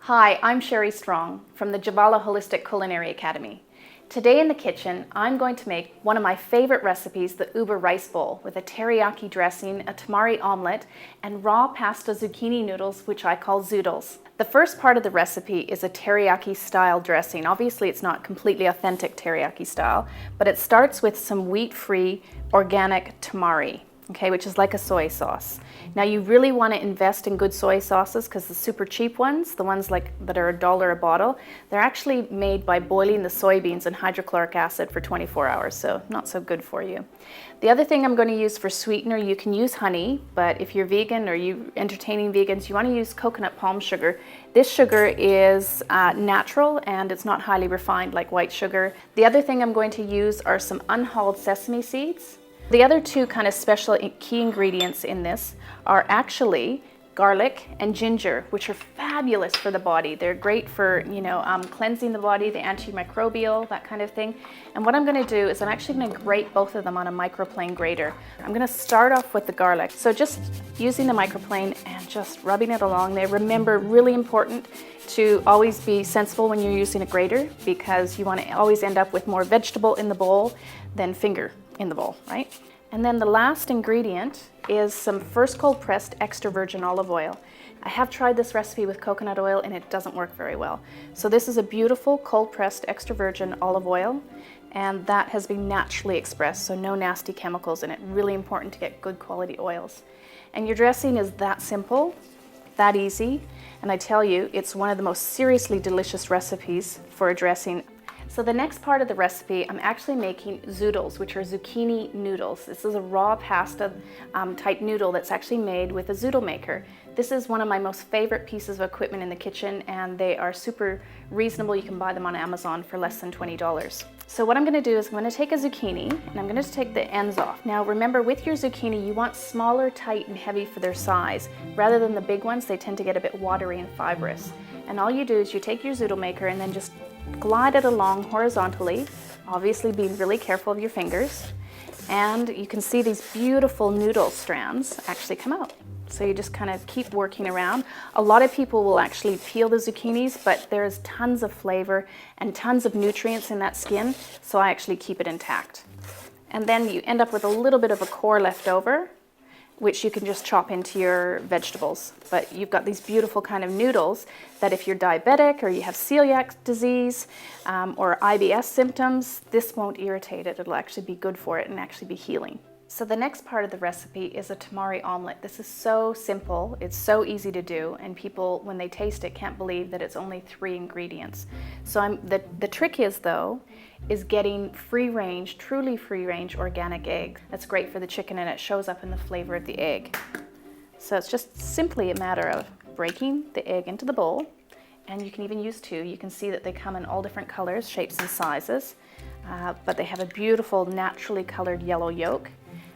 Hi, I'm Sherry Strong from the Javala Holistic Culinary Academy. Today in the kitchen, I'm going to make one of my favorite recipes, the Uber rice bowl, with a teriyaki dressing, a tamari omelette, and raw pasta zucchini noodles, which I call zoodles. The first part of the recipe is a teriyaki style dressing. Obviously, it's not completely authentic teriyaki style, but it starts with some wheat-free organic tamari, okay, which is like a soy sauce. Now you really want to invest in good soy sauces because the super cheap ones, the ones that are $1 a bottle, they're actually made by boiling the soybeans in hydrochloric acid for 24 hours, so not so good for you. The other thing I'm going to use for sweetener, you can use honey, but if you're vegan or you're entertaining vegans, you want to use coconut palm sugar. This sugar is natural and it's not highly refined like white sugar. The other thing I'm going to use are some unhulled sesame seeds. The other two kind of special key ingredients in this are actually garlic and ginger, which are fabulous for the body. They're great for, cleansing the body, the antimicrobial, that kind of thing. And what I'm going to do is I'm actually going to grate both of them on a microplane grater. I'm going to start off with the garlic. So just using the microplane and just rubbing it along there. Remember, really important to always be sensible when you're using a grater because you want to always end up with more vegetable in the bowl than finger in the bowl, right? And then the last ingredient is some first cold pressed extra virgin olive oil. I have tried this recipe with coconut oil and it doesn't work very well. So this is a beautiful cold pressed extra virgin olive oil, and that has been naturally expressed, so no nasty chemicals in it. Really important to get good quality oils. And your dressing is that simple, that easy, and I tell you, it's one of the most seriously delicious recipes for a dressing. So the next part of the recipe, I'm actually making zoodles, which are zucchini noodles. This is a raw pasta type noodle that's actually made with a zoodle maker. This is one of my most favorite pieces of equipment in the kitchen, and they are super reasonable. You can buy them on Amazon for less than $20. So what I'm going to do is I'm going to take a zucchini and I'm going to take the ends off. Now remember, with your zucchini, you want smaller, tight, and heavy for their size. Rather than the big ones, they tend to get a bit watery and fibrous. And all you do is you take your zoodle maker and then just glide it along horizontally, obviously being really careful of your fingers. And you can see these beautiful noodle strands actually come out. So you just kind of keep working around. A lot of people will actually peel the zucchinis, but there's tons of flavor and tons of nutrients in that skin, so I actually keep it intact. And then you end up with a little bit of a core left over, which you can just chop into your vegetables. But you've got these beautiful kind of noodles that if you're diabetic or you have celiac disease or IBS symptoms, this won't irritate it. It'll actually be good for it and actually be healing. So the next part of the recipe is a tamari omelette. This is so simple, it's so easy to do, and people, when they taste it, can't believe that it's only 3 ingredients. So the trick is getting free-range, truly free-range organic egg. That's great for the chicken and it shows up in the flavor of the egg. So it's just simply a matter of breaking the egg into the bowl, and you can even use 2. You can see that they come in all different colors, shapes, and sizes, but they have a beautiful, naturally colored yellow yolk.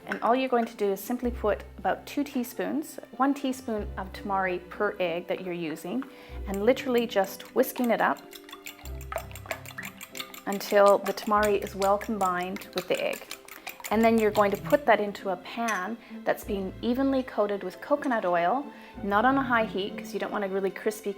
And all you're going to do is simply put about 2 teaspoons, 1 teaspoon of tamari per egg that you're using, and literally just whisking it up until the tamari is well combined with the egg. And then you're going to put that into a pan that's being evenly coated with coconut oil, not on a high heat because you don't want a really crispy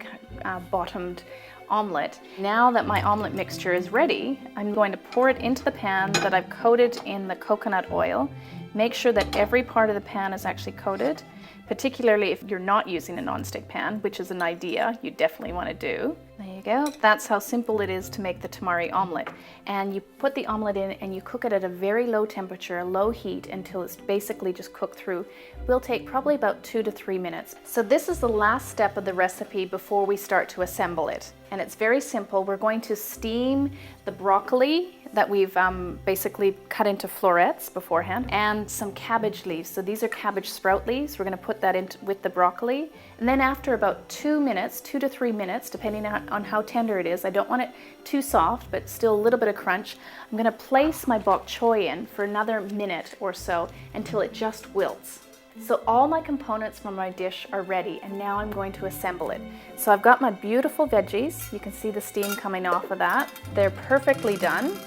bottomed omelette. Now that my omelette mixture is ready, I'm going to pour it into the pan that I've coated in the coconut oil. Make sure that every part of the pan is actually coated, particularly if you're not using a nonstick pan, which is an idea you definitely want to do. There you go. That's how simple it is to make the tamari omelette. And you put the omelette in and you cook it at a very low temperature, a low heat, until it's basically just cooked through. Will take probably about 2 to 3 minutes. So this is the last step of the recipe before we start to assemble it. And it's very simple. We're going to steam the broccoli that we've basically cut into florets beforehand, and some cabbage leaves. So these are cabbage sprout leaves. We're going to put that in with the broccoli. And then after about 2 minutes, 2 to 3 minutes, depending on how tender it is, I don't want it too soft, but still a little bit of crunch, I'm going to place my bok choy in for another minute or so until it just wilts. So all my components for my dish are ready, and now I'm going to assemble it. So I've got my beautiful veggies. You can see the steam coming off of that. They're perfectly done.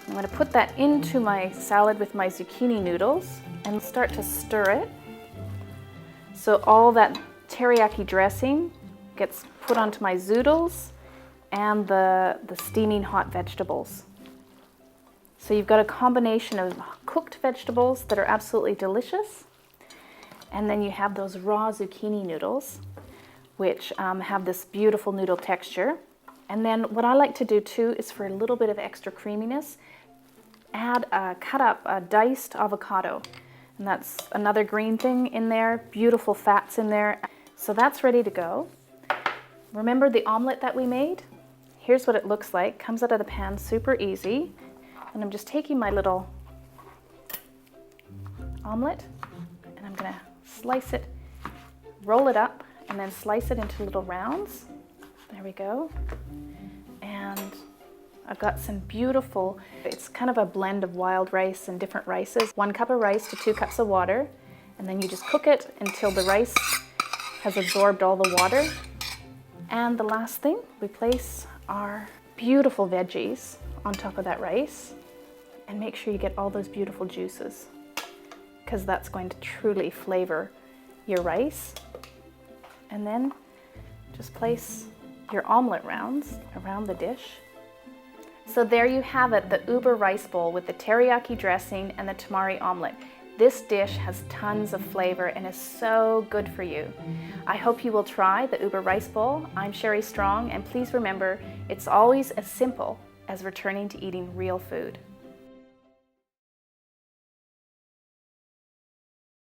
I'm going to put that into my salad with my zucchini noodles and start to stir it. So all that teriyaki dressing gets put onto my zoodles and the steaming hot vegetables. So you've got a combination of cooked vegetables that are absolutely delicious, and then you have those raw zucchini noodles, which have this beautiful noodle texture. And then what I like to do too is, for a little bit of extra creaminess, add cut up a diced avocado. And that's another green thing in there, beautiful fats in there. So that's ready to go. Remember the omelet that we made? Here's what it looks like. Comes out of the pan super easy. And I'm just taking my little omelet and I'm gonna slice it, roll it up, and then slice it into little rounds. There we go. And I've got some beautiful, it's kind of a blend of wild rice and different rices. 1 cup of rice to 2 cups of water. And then you just cook it until the rice has absorbed all the water. And the last thing, we place our beautiful veggies on top of that rice, and make sure you get all those beautiful juices, because that's going to truly flavor your rice. And then just place your omelet rounds around the dish. So there you have it, the Uber rice bowl with the teriyaki dressing and the tamari omelet. This dish has tons of flavor and is so good for you. I hope you will try the Uber rice bowl. I'm Sherry Strong, and please remember, it's always as simple as returning to eating real food.